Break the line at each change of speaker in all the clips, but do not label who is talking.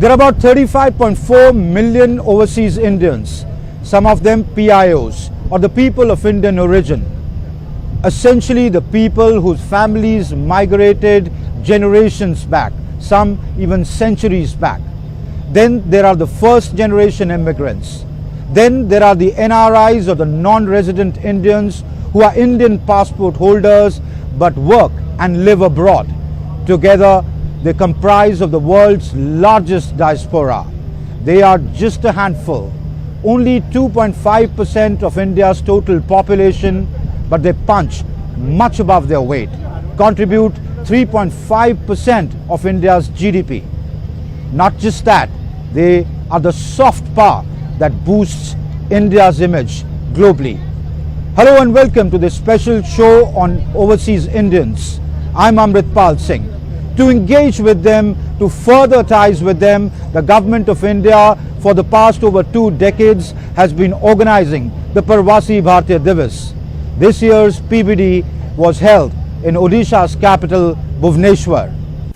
There are about 35.4 million overseas Indians, some of them PIOs, or the people of Indian origin. Essentially the people whose families migrated generations back, some even centuries back. Then there are the first generation immigrants. Then there are the NRIs, or the non-resident Indians, who are Indian passport holders but work and live abroad. Together they comprise of the world's largest diaspora. They are just a handful, only 2.5% of India's total population, but they punch much above their weight, contribute 3.5% of India's GDP. Not just that, they are the soft power that boosts India's image globally. Hello and welcome to this special show on overseas Indians. I'm Amritpal Singh. To engage with them, to further ties with them, the Government of India for the past over 2 decades has been organizing the Pravasi Bharatiya Divas. This year's PBD was held in Odisha's capital, Bhubaneswar.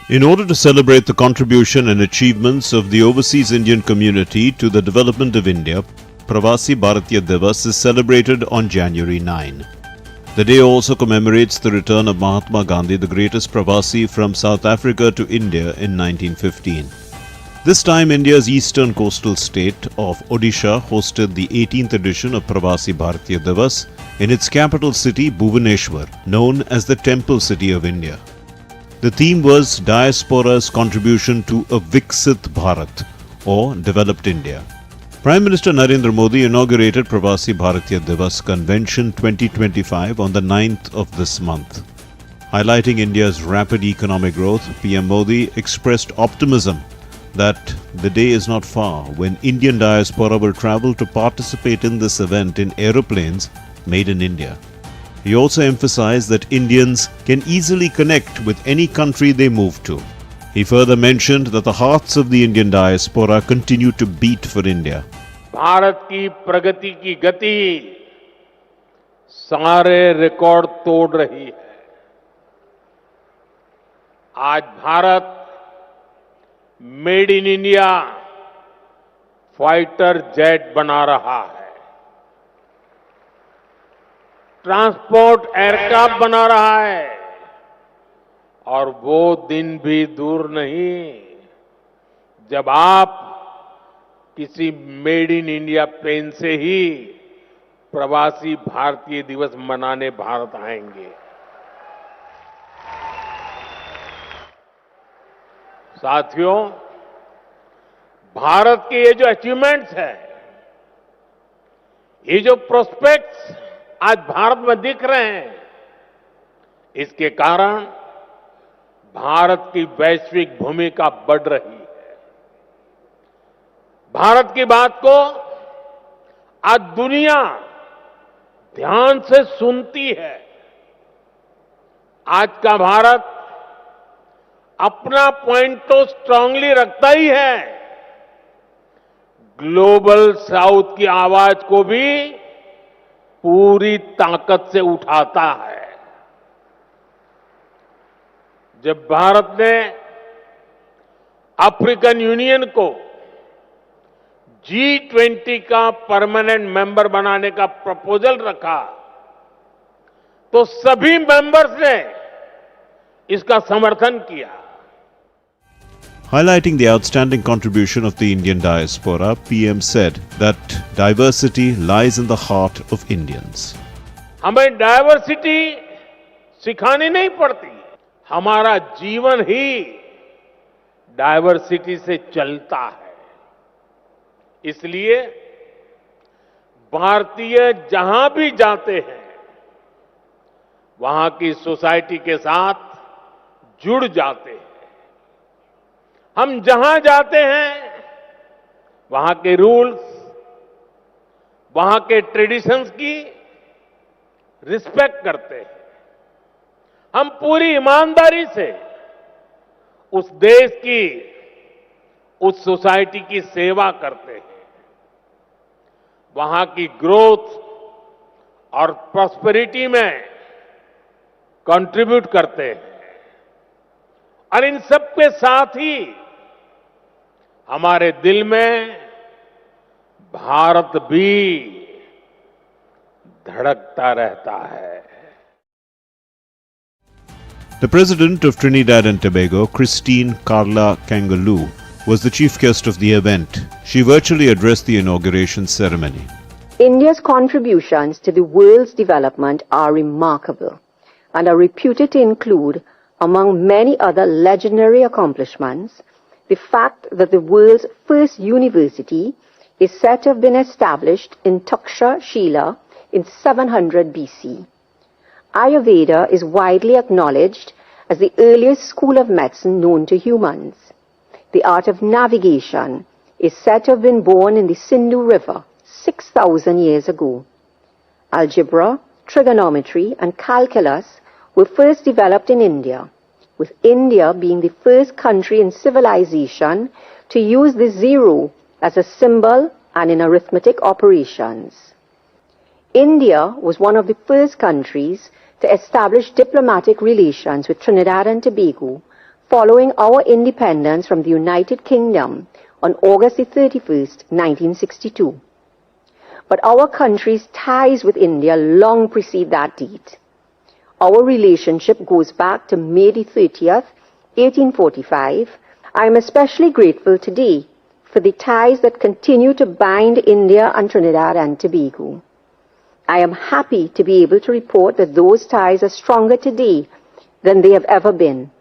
In order to celebrate the contribution and achievements of the overseas Indian community to the development of India, Pravasi Bharatiya Divas is celebrated on January 9. The day also commemorates the return of Mahatma Gandhi, the greatest Pravasi from South Africa to India in 1915. This time, India's eastern coastal state of Odisha hosted the 18th edition of Pravasi Bharatiya Divas in its capital city, Bhubaneswar, known as the Temple City of India. The theme was Diaspora's contribution to a Viksit Bharat, or developed India. Prime Minister Narendra Modi inaugurated Pravasi Bharatiya Divas Convention 2025 on the 9th of this month. Highlighting India's rapid economic growth, PM Modi expressed optimism that the day is not far when Indian diaspora will travel to participate in this event in aeroplanes made in India. He also emphasized that Indians can easily connect with any country they move to. He further mentioned that the hearts of the Indian diaspora continue to beat for India.
Bharat की प्रगति की गति सारे record तोड़ रही है। आज Bharat made in India fighter jet बना रहा है, ट्रांसपोर्ट एयरक्राफ्ट बना रहा है, और वो दिन भी दूर नहीं जब आप किसी मेड इन इंडिया प्लेन से ही प्रवासी भारतीय दिवस मनाने भारत आएंगे। साथियों, भारत के ये जो अचीवमेंट्स हैं, ये जो प्रोस्पेक्ट्स आज भारत में दिख रहे हैं, इसके कारण भारत की वैश्विक भूमिका बढ़ रही है। भारत की बात को आज दुनिया ध्यान से सुनती है। आज का भारत अपना पॉइंट तो स्ट्रांगली रखता ही है, ग्लोबल साउथ की आवाज को भी पूरी ताकत से उठाता है। जब भारत ने अफ्रीकन यूनियन को G20 का परमानेंट मेंबर बनाने का प्रपोजल रखा, तो सभी मेंबर्स ने इसका समर्थन किया।
Highlighting the outstanding contribution of the Indian diaspora, PM said that diversity lies in the heart of Indians.
हमें डायवर्सिटी सिखानी नहीं पड़ती, हमारा जीवन ही डायवर्सिटी से चलता है। इसलिए भारतीय जहां भी जाते हैं, वहां की सोसाइटी के साथ जुड़ जाते हैं। हम जहां जाते हैं, वहां के रूल्स, वहां के ट्रेडिशंस की रिस्पेक्ट करते हैं। हम पूरी ईमानदारी से उस देश की, उस सोसाइटी की सेवा करते हैं। वहां की ग्रोथ और प्रॉस्पेरिटी में कंट्रीब्यूट करते हैं। और इन सब के साथ ही हमारे दिल में भारत भी धड़कता रहता है.
The President of Trinidad and Tobago, Christine Carla Kangaloo, was the chief guest of the event. She virtually addressed the inauguration ceremony.
India's contributions to the world's development are remarkable and are reputed to include, among many other legendary accomplishments, the fact that the world's first university is said to have been established in Takshashila in 700 BC. Ayurveda is widely acknowledged as the earliest school of medicine known to humans. The art of navigation is said to have been born in the Sindhu River 6,000 years ago. Algebra, trigonometry and calculus were first developed in India, with India being the first country in civilization to use the zero as a symbol and in arithmetic operations. India was one of the first countries to establish diplomatic relations with Trinidad and Tobago following our independence from the United Kingdom on August 31st, 1962. But our country's ties with India long precede that date. Our relationship goes back to May 30th, 1845. I am especially grateful today for the ties that continue to bind India and Trinidad and Tobago. I am happy to be able to report that those ties are stronger today than they have ever been,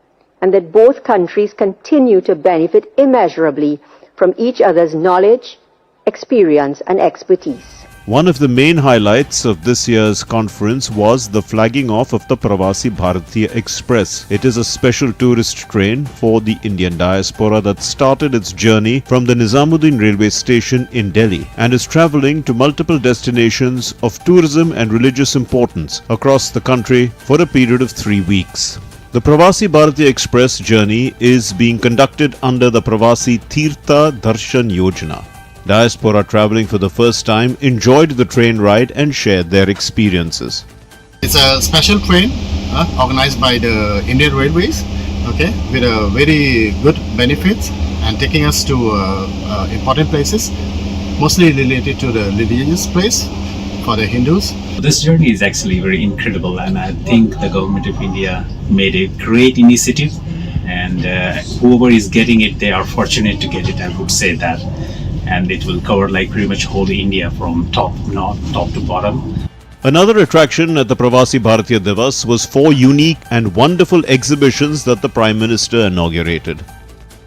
and that both countries continue to benefit immeasurably from each other's knowledge, experience, and expertise.
One of the main highlights of this year's conference was the flagging off of the Pravasi Bharatiya Express. It is a special tourist train for the Indian diaspora that started its journey from the Nizamuddin railway station in Delhi and is travelling to multiple destinations of tourism and religious importance across the country for a period of 3 weeks. The Pravasi Bharatiya Express journey is being conducted under the Pravasi Doordarshan Yojana. Diaspora travelling for the first time enjoyed the train ride and shared their experiences.
It's a special train organized by the Indian Railways, okay, with a very good benefits and taking us to important places, mostly related to the religious place for the Hindus.
This journey is actually very incredible, and I think the government of India made a great initiative, and whoever is getting it, they are fortunate to get it, I would say that. And it will cover like pretty much whole India from top to bottom.
Another attraction at the Pravasi Bharatiya Divas was 4 unique and wonderful exhibitions that the Prime Minister inaugurated.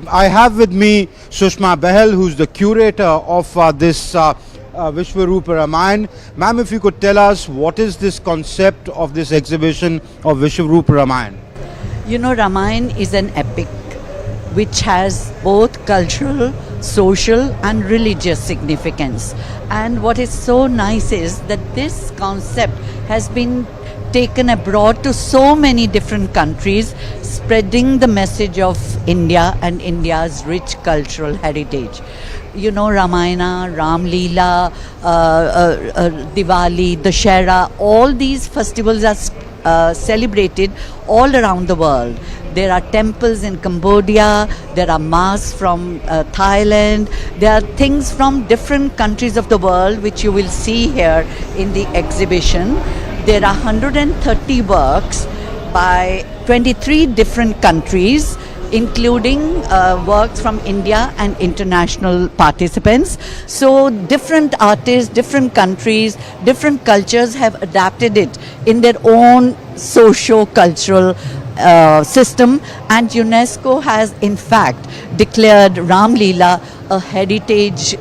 I have with me Sushma Bahal, who's the curator of this Vishwarupa Ramayana. Ma'am, if you could tell us what is this concept of this exhibition of Vishwarupa Ramayana?
You know, Ramayana is an epic which has both cultural, social and religious significance. And what is so nice is that this concept has been taken abroad to so many different countries, spreading the message of India and India's rich cultural heritage. You know, Ramayana, Ram Leela, Diwali, Dussehra, all these festivals are celebrated all around the world. There are temples in Cambodia, there are masks from Thailand, there are things from different countries of the world which you will see here in the exhibition. There are 130 works by 23 different countries, including works from India and international participants. So different artists, different countries, different cultures have adapted it in their own socio-cultural system, and UNESCO has in fact declared Ram Leela a heritage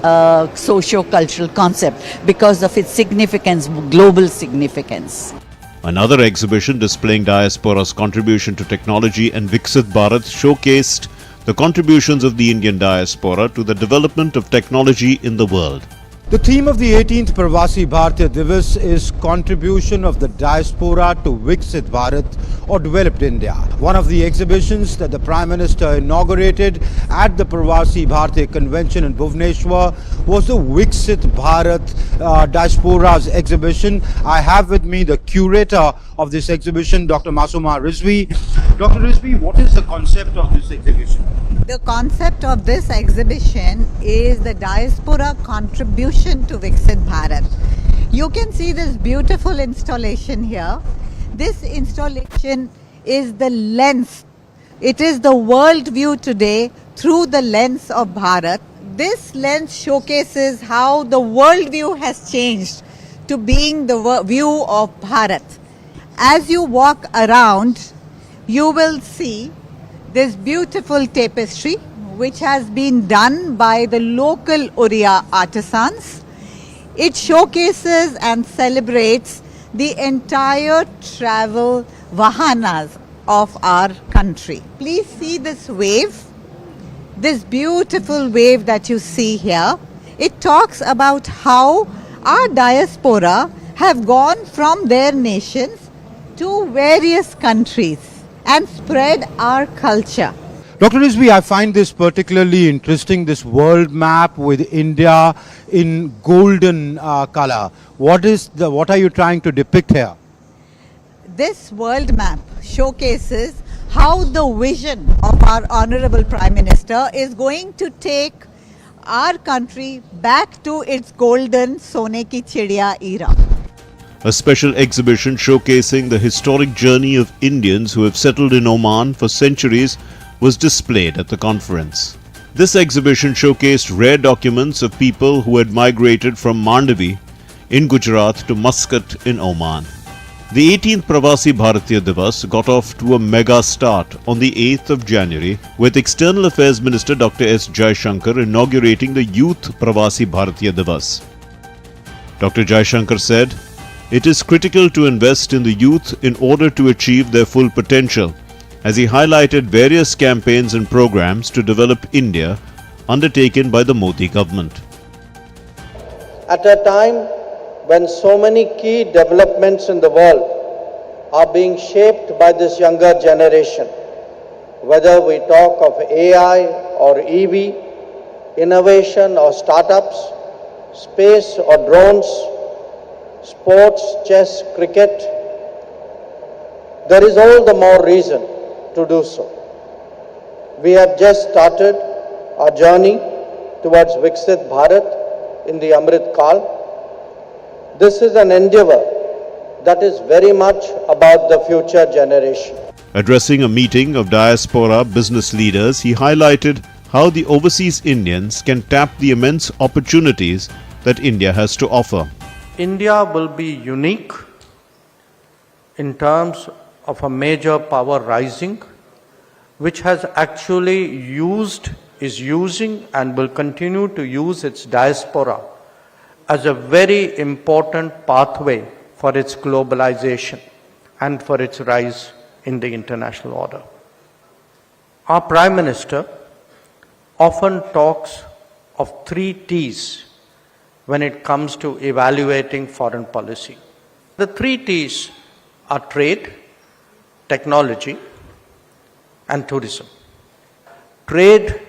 socio-cultural concept because of its significance, global significance.
Another exhibition displaying diaspora's contribution to technology and Viksit Bharat showcased the contributions of the Indian diaspora to the development of technology in the world.
The theme of the 18th Pravasi Bharatiya Divas is contribution of the diaspora to Viksit Bharat or developed India. One of the exhibitions that the Prime Minister inaugurated at the Pravasi Bharatiya Convention in Bhubaneswar was the Viksit Bharat Diaspora's exhibition. I have with me the curator of this exhibition, Dr. Masuma Rizvi. Dr. Rizvi, what is the concept of this exhibition?
The concept of this exhibition is the diaspora contribution to Viksit Bharat. You can see this beautiful installation here. This installation is the lens. It is the world view today through the lens of Bharat. This lens showcases how the world view has changed to being the view of Bharat. As you walk around, you will see this beautiful tapestry which has been done by the local Oriya artisans. It showcases and celebrates the entire travel vahanas of our country. Please see this wave, this beautiful wave that you see here. It talks about how our diaspora have gone from their nations to various countries and spread our culture.
Dr. Rizvi, I find this particularly interesting, this world map with India in golden color. What are you trying to depict here?
This world map showcases how the vision of our Honorable Prime Minister is going to take our country back to its golden Sone Ki Chidiya era.
A special exhibition showcasing the historic journey of Indians who have settled in Oman for centuries was displayed at the conference. This exhibition showcased rare documents of people who had migrated from Mandavi in Gujarat to Muscat in Oman. The 18th Pravasi Bharatiya Divas got off to a mega start on the 8th of January with External Affairs Minister Dr. S. Jaishankar inaugurating the Youth Pravasi Bharatiya Divas. Dr. Jaishankar said, "It is critical to invest in the youth in order to achieve their full potential," as he highlighted various campaigns and programs to develop India undertaken by the Modi government.
At a time when so many key developments in the world are being shaped by this younger generation, whether we talk of AI or EV, innovation or startups, space or drones, sports, chess, cricket, there is all the more reason to do so. We have just started our journey towards Viksit Bharat in the Amrit Kal. This is an endeavor that is very much about the future generation.
Addressing a meeting of diaspora business leaders, he highlighted how the overseas Indians can tap the immense opportunities that India has to offer.
India will be unique in terms of a major power rising, which has actually is using and will continue to use its diaspora as a very important pathway for its globalization and for its rise in the international order. Our Prime Minister often talks of 3 T's when it comes to evaluating foreign policy. The 3 T's are trade, technology, and tourism. Trade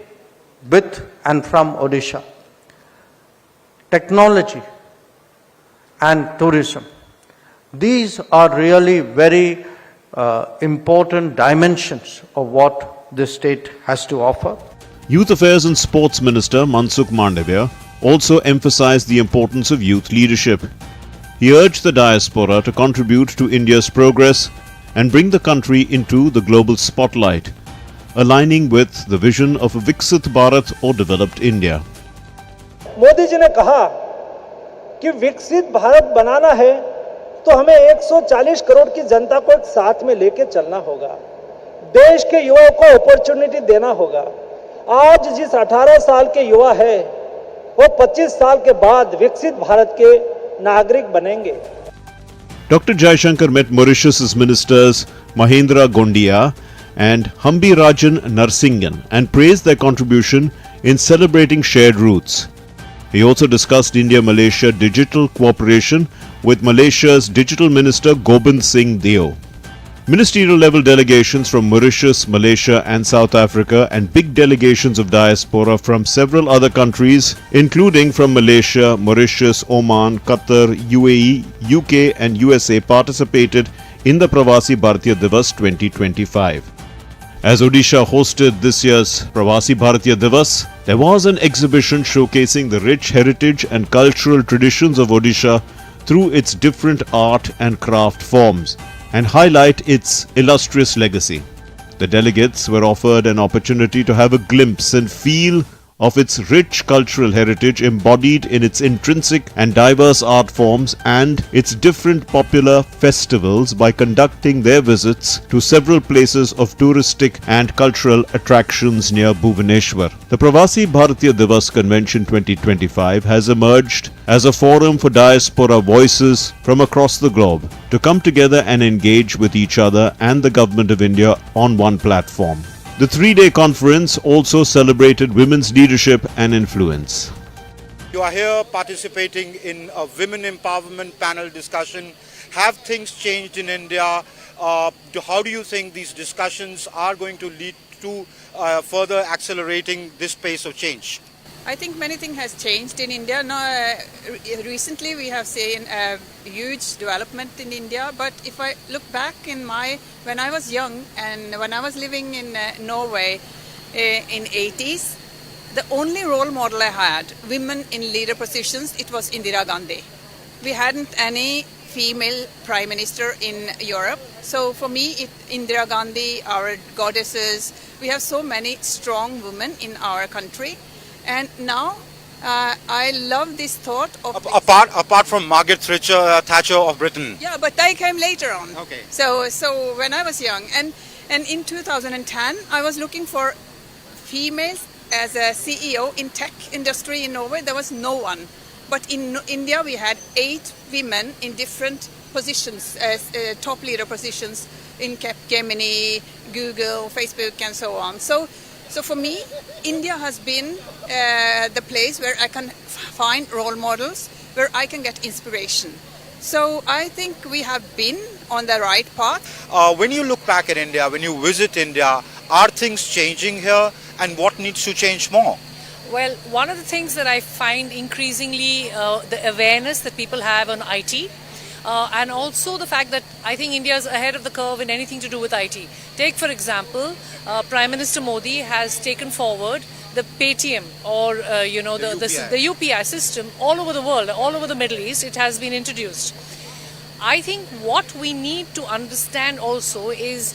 with and from Odisha, technology and tourism. These are really very important dimensions of what this state has to offer.
Youth Affairs and Sports Minister Mansukh Mandavia also emphasized the importance of youth leadership. He urged the diaspora to contribute to India's progress and bring the country into the global spotlight, aligning with the vision of a Viksit Bharat or developed India.
Modi ji ने कहा कि विकसित भारत बनाना है तो हमें 140 करोड़ की जनता को एक साथ में लेके चलना होगा, देश के युवाओं को अपॉर्चुनिटी देना होगा। आज जिस 18 साल के युवा है वो 25 साल के बाद विकसित भारत के नागरिक बनेंगे।
Dr. Jaishankar met Mauritius's ministers Mahendra Gondia and Hambi Rajan Narsinghan and praised their contribution in celebrating shared roots. He also discussed India-Malaysia digital cooperation with Malaysia's Digital Minister Gobind Singh Deo. Ministerial level delegations from Mauritius, Malaysia and South Africa and big delegations of diaspora from several other countries including from Malaysia, Mauritius, Oman, Qatar, UAE, UK and USA participated in the Pravasi Bharatiya Divas 2025. As Odisha hosted this year's Pravasi Bharatiya Divas, there was an exhibition showcasing the rich heritage and cultural traditions of Odisha through its different art and craft forms and highlight its illustrious legacy. The delegates were offered an opportunity to have a glimpse and feel of its rich cultural heritage embodied in its intrinsic and diverse art forms and its different popular festivals by conducting their visits to several places of touristic and cultural attractions near Bhubaneswar. The Pravasi Bharatiya Divas Convention 2025 has emerged as a forum for diaspora voices from across the globe to come together and engage with each other and the Government of India on one platform. The three-day conference also celebrated women's leadership and influence.
You are here participating in a women empowerment panel discussion. Have things changed in India? How do you think these discussions are going to lead to further accelerating this pace of change?
I think many things has changed in India. Now, recently we have seen a huge development in India. But if I look back in when I was young and when I was living in Norway in 80s, the only role model I had, women in leader positions, it was Indira Gandhi. We hadn't any female prime minister in Europe. So for me, Indira Gandhi, our goddesses, we have so many strong women in our country. And now I love this thought of...
Apart from Margaret Thatcher of Britain.
Yeah, but I came later on.
Okay.
So when I was young, and in 2010, I was looking for females as a CEO in tech industry in Norway. There was no one. But in India, we had 8 women in different positions, as top leader positions in Capgemini, Google, Facebook, and so on. So for me, India has been the place where I can find role models, where I can get inspiration. So I think we have been on the right path.
When you look back at India, when you visit India, are things changing here and what needs to change more?
Well, one of the things that I find increasingly the awareness that people have on IT, and also the fact that I think India is ahead of the curve in anything to do with IT. Take, for example, Prime Minister Modi has taken forward the Paytm or the UPI system all over the world, all over the Middle East. It has been introduced. I think what we need to understand also is,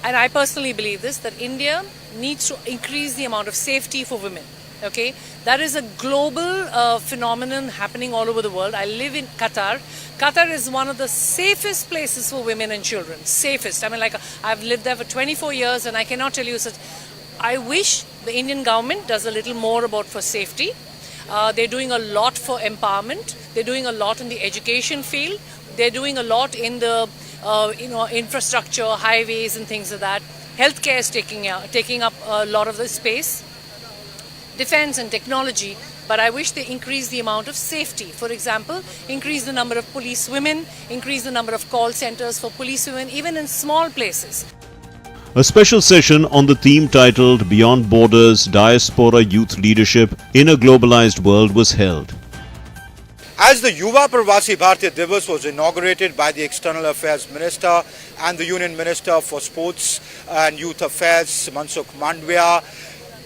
and I personally believe this, that India needs to increase the amount of safety for women. Okay, that is a global phenomenon happening all over the world. I live in Qatar. Qatar is one of the safest places for women and children. Safest. I mean, like, I've lived there for 24 years and I cannot tell you such. I wish the Indian government does a little more for safety. They're doing a lot for empowerment. They're doing a lot in the education field. They're doing a lot in the infrastructure, highways and things like that. Healthcare is taking up a lot of the space. Defense and technology, but I wish they increase the amount of safety. For example, increase the number of police women, increase the number of call centers for police women, even in small places.
A special session on the theme titled Beyond Borders, Diaspora Youth Leadership in a Globalized World was held.
As the Yuva Pravasi Bharatiya Divas was inaugurated by the External Affairs Minister and the Union Minister for Sports and Youth Affairs, Mansukh Mandviya,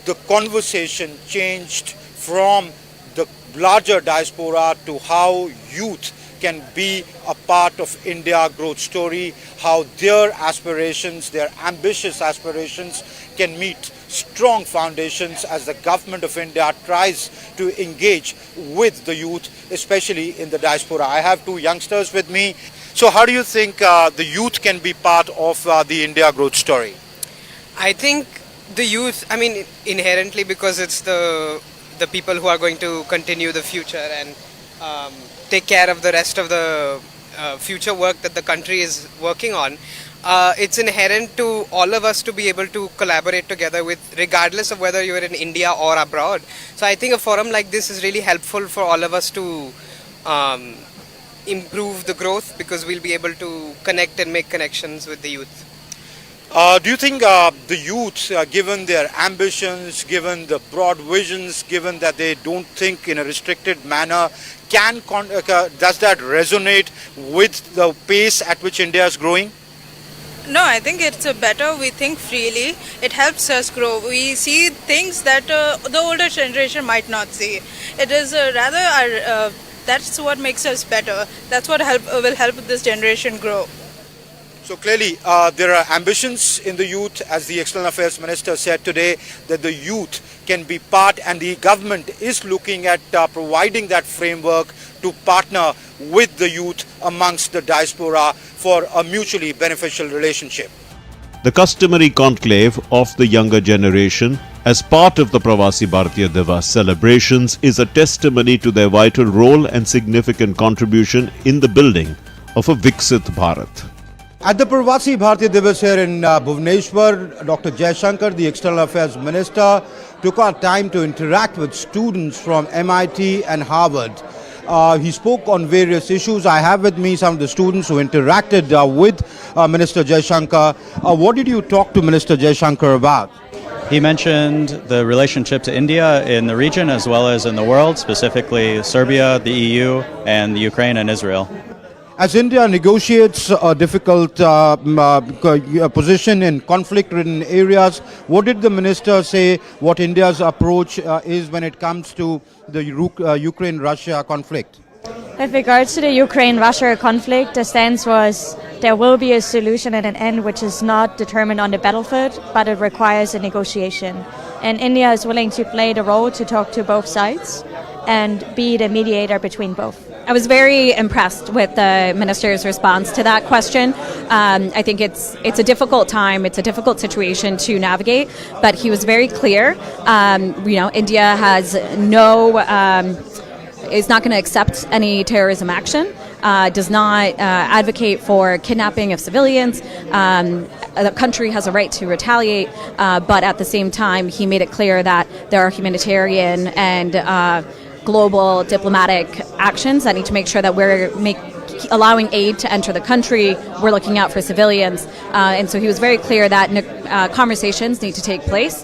the conversation changed from the larger diaspora to how youth can be a part of India's growth story, how their aspirations, their ambitious aspirations can meet strong foundations as the government of India tries to engage with the youth, especially in the diaspora. I have 2 youngsters with me. So how do you think the youth can be part of the India growth story?
I think the youth, I mean, inherently, because it's the people who are going to continue the future and take care of the rest of the future work that the country is working on. It's inherent to all of us to be able to collaborate together with, regardless of whether you're in India or abroad. So I think a forum like this is really helpful for all of us to improve the growth, because we'll be able to connect and make connections with the youth.
Do you think the youth, given their ambitions, given the broad visions, given that they don't think in a restricted manner, does that resonate with the pace at which India is growing?
No, I think it's better we think freely. It helps us grow. We see things that the older generation might not see. It is that's what makes us better. That's what will help this generation grow.
So clearly, there are ambitions in the youth, as the External Affairs Minister said today, that the youth can be part, and the government is looking at providing that framework to partner with the youth amongst the diaspora for a mutually beneficial relationship.
The customary conclave of the younger generation as part of the Pravasi Bharatiya Divas celebrations is a testimony to their vital role and significant contribution in the building of a Viksit Bharat.
At the Pravasi Bharatiya Divas here in Bhubaneswar, Dr. Jaishankar, the External Affairs Minister, took our time to interact with students from MIT and Harvard. He spoke on various issues. I have with me some of the students who interacted with Minister Jaishankar. What did you talk to Minister Jaishankar about?
He mentioned the relationship to India in the region as well as in the world, specifically Serbia, the EU, and the Ukraine and Israel.
As India negotiates a difficult position in conflict-ridden areas, what did the minister say what India's approach is when it comes to the Ukraine-Russia conflict?
With regards to the Ukraine-Russia conflict, the stance was there will be a solution and an end which is not determined on the battlefield, but it requires a negotiation. And India is willing to play the role to talk to both sides and be the mediator between both.
I was very impressed with the minister's response to that question. I think it's a difficult time, it's a difficult situation to navigate, but he was very clear. India has is not going to accept any terrorism action, does not advocate for kidnapping of civilians. The country has a right to retaliate, but at the same time, he made it clear that there are humanitarian and global diplomatic actions that need to make sure that we're allowing aid to enter the country. We're looking out for civilians. And so he was very clear that conversations need to take place,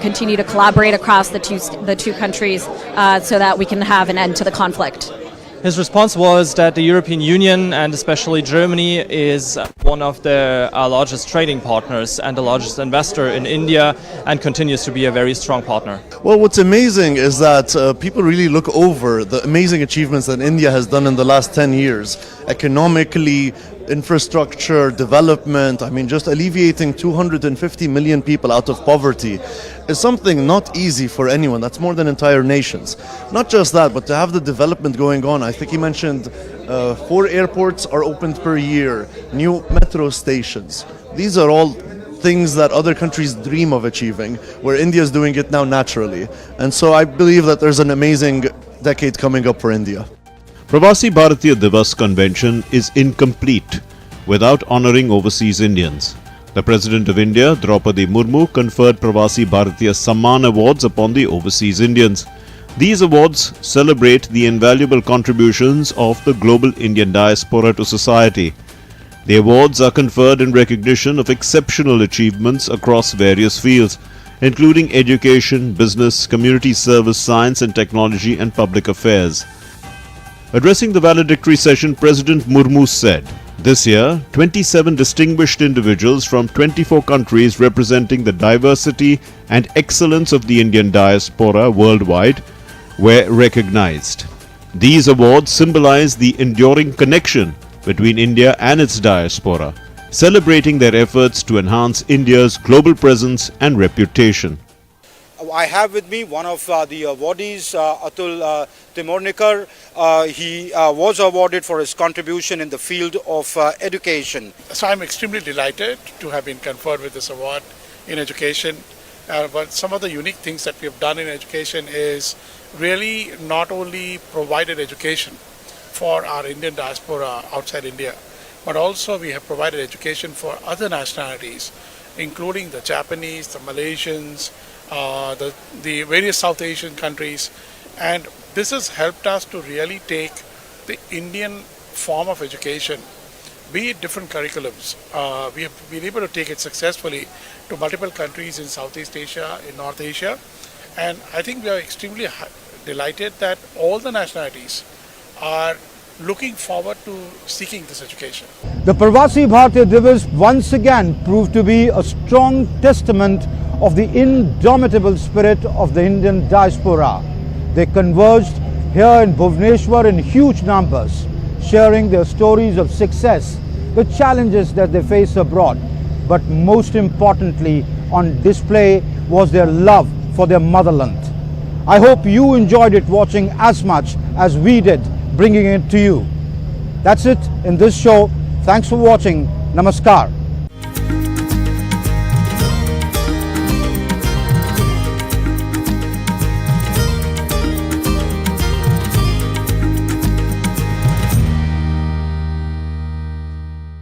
continue to collaborate across the two countries so that we can have an end to the conflict.
His response was that the European Union and especially Germany is one of the largest trading partners and the largest investor in India and continues to be a very strong partner.
Well, what's amazing is that people really look over the amazing achievements that India has done in the last 10 years, economically, infrastructure, development. I mean, just alleviating 250 million people out of poverty is something not easy for anyone. That's more than entire nations. Not just that, but to have the development going on. I think he mentioned 4 airports are opened per year, new metro stations. These are all things that other countries dream of achieving, where India is doing it now naturally. And so I believe that there's an amazing decade coming up for India.
Pravasi Bharatiya Divas convention is incomplete without honouring overseas Indians. The President of India, Draupadi Murmu, conferred Pravasi Bharatiya Samman Awards upon the overseas Indians. These awards celebrate the invaluable contributions of the global Indian diaspora to society. The awards are conferred in recognition of exceptional achievements across various fields, including education, business, community service, science and technology, and public affairs. Addressing the valedictory session, President Murmu said, this year, 27 distinguished individuals from 24 countries representing the diversity and excellence of the Indian diaspora worldwide were recognized. These awards symbolize the enduring connection between India and its diaspora, celebrating their efforts to enhance India's global presence and reputation.
I have with me one of the awardees, Atul Timornikar. He was awarded for his contribution in the field of education.
So I'm extremely delighted to have been conferred with this award in education. But some of the unique things that we have done in education is really not only provided education for our Indian diaspora outside India, but also we have provided education for other nationalities, including the Japanese, the Malaysians, the various South Asian countries, and this has helped us to really take the Indian form of education be it different curriculums. We have been able to take it successfully to multiple countries in Southeast Asia, in North Asia, and I think we are extremely delighted that all the nationalities are looking forward to seeking this education.
The Pravasi Bharatiya Divas once again proved to be a strong testament of the indomitable spirit of the Indian diaspora. They converged here in Bhubaneswar in huge numbers, sharing their stories of success, the challenges that they face abroad. But most importantly, on display was their love for their motherland. I hope you enjoyed it watching as much as we did bringing it to you. That's it in this show. Thanks for watching. Namaskar.